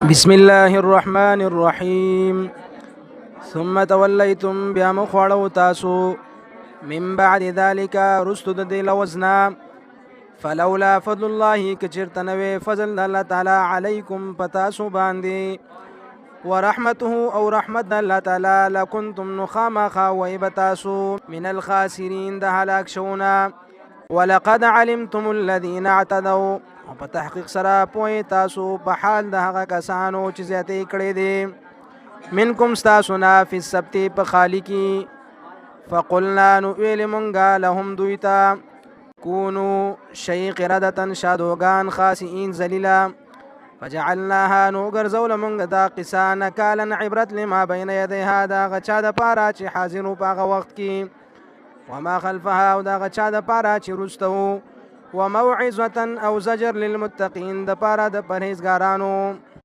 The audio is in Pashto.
بسم الله الرحمن الرحيم ثم توليتم بیا مخوړو تاسو من بعد ذلك رستد دل وزنا فلولا فضل الله کچرتنوي فضل الله تعالی علیکم پتاسو باندې ورحمته او رحمت الله تعالی لکنتم نخامخ ويبتاسو من الخاسرين ده هلاك شونا ولقد علمتم الذين اعتدوا او په تحقیق سره پوي تاسو په حال د هغه کسانو چې زیاتې کړې دي منکم تاسو نه فی السبت په خالقی فقلنا نو ویل مونږه لهم دویتا کونو شی قردتن شادوغان خاسئین ذلیلا فجعلناها نو ګرځول مونږ دا قصه نکالا عبرت لما بین یدیها دا غچا د پاره چې حاضرو په هغه وخت کې وما خلفها او دا غچا د پاره چې رستو وموعظة او زجر للمتقين د پاره د پرهیزګارانو